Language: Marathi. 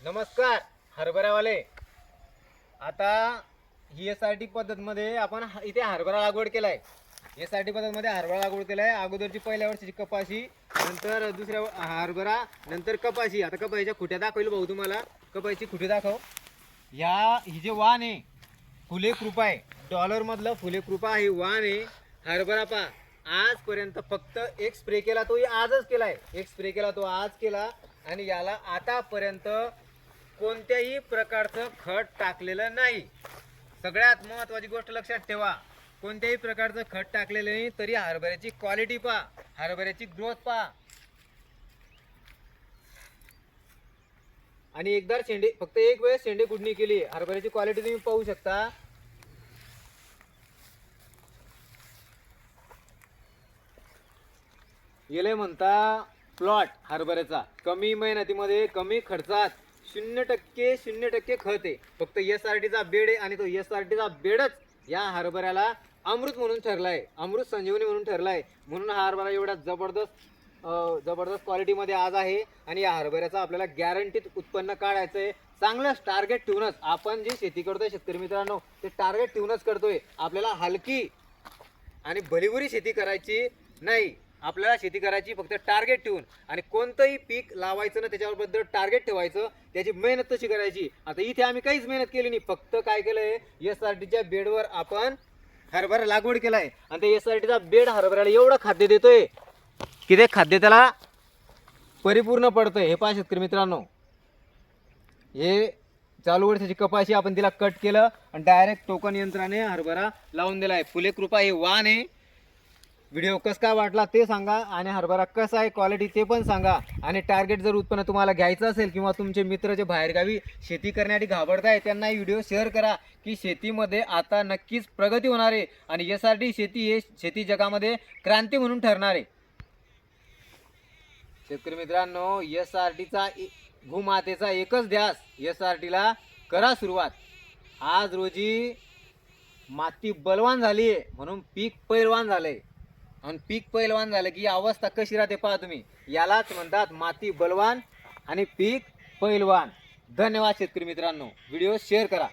नमस्कार हरभरावाले. आता ही एस-आर-टी पद्धतमध्ये आपण इथे हरभरा लागवड केलाय. एस-आर-टी पद्धतमध्ये हरभरा लागवड केलाय. अगोदरची पहिल्या वर्षीची कपाशी, नंतर दुसऱ्या हरभरा, नंतर कपाशी. आता कपाशीच्या खुट्या दाखवलं भाऊ तुम्हाला. कपाशीची खुटे दाखव. ही जे वाण आहे फुले कृपा आहे, डॉलर मधलं फुले कृपा ही वाण आहे. हरभरा पा आजपर्यंत फक्त एक स्प्रे केला, तो आजच केलाय. एक स्प्रे केला तो आज केला आणि याला आतापर्यंत कोणत्याही प्रकारचं खत टाकलेलं नाही. सगळ्यात महत्त्वाची गोष्ट लक्षात ठेवा, कोणत्याही प्रकारचं खत टाकलेलं नाही. तरी हरभऱ्याची क्वालिटी पहा, हरभऱ्याची ग्रोथ पहा. आणि एकदा शेंडे फक्त एक वेळेस शेंडे कुडणी केली. हरभऱ्याची क्वालिटी तुम्ही पाहू शकता. येले म्हणता प्लॉट हरभऱ्याचा कमी मेहनतीमध्ये कमी खर्चात 0% खत आहे. फक्त एस-आर-टीचा बेड आहे आणि तो एस-आर-टीचा बेडच या हरभऱ्याला अमृत म्हणून ठरलाय, अमृत संजीवनी म्हणून ठरलाय. म्हणून हा हरभरा एवढा जबरदस्त क्वालिटीमध्ये आज आहे. आणि या हरभऱ्याचा आपल्याला गॅरंटीत उत्पन्न काढायचं आहे. चांगलं टार्गेट ठेवूनच आपण जी शेती करतोय शेतकरी मित्रांनो, ते टार्गेट ठेवूनच करतोय. आपल्याला हलकी आणि भलीभुरी शेती करायची नाही. आपल्याला शेती करायची फक्त टार्गेट ठेवून. आणि कोणतंही पीक लावायचं ना त्याच्याबद्दल टार्गेट ठेवायचं, त्याची मेहनत तशी करायची. आता इथे आम्ही काहीच मेहनत केली नाही. फक्त काय केलंय, एस-आर-टीच्या बेडवर आपण हरभरा लागवड केलाय. आणि ते एस-आर-टीचा बेड हरभऱ्याला एवढं खाद्य देतोय की ते खाद्य त्याला परिपूर्ण पडतंय. हे पहा शेतकरी मित्रांनो, हे चालू वर्षाची कपाशी आपण तिला कट केलं आणि डायरेक्ट टोकन यंत्राने हरभरा लावून दिलाय. फुले कृपा हे वाण आहे. व्हिडिओ कसा काय वाटला ते सांगा आणि हरभरा कसा आहे क्वालिटी ते पण सांगा. आणि टार्गेट जर उत्पन्न तुम्हाला घ्यायचं असेल किंवा तुमचे मित्र जे बाहेरगावी शेती करण्यासाठी घाबरताय त्यांना व्हिडिओ शेअर करा की शेतीमध्ये आता नक्कीच प्रगती होणार आहे. आणि एस-आर-टी शेती हे शेती जगामध्ये क्रांती म्हणून ठरणार आहे. शेतकरी मित्रांनो, एस-आर-टीचा भूमातेचा एकच ध्यास, एस-आर-टीला करा सुरुवात. आज रोजी माती बलवान झाली आहे म्हणून पीक पैलवान झालंय. आणि पीक पैलवान झालं की अवस्था कशी राहते पहा तुम्ही. यालाच म्हणतात माती बलवान आणि पीक पैलवान. धन्यवाद शेतकरी मित्रांनो. व्हिडिओ शेअर करा.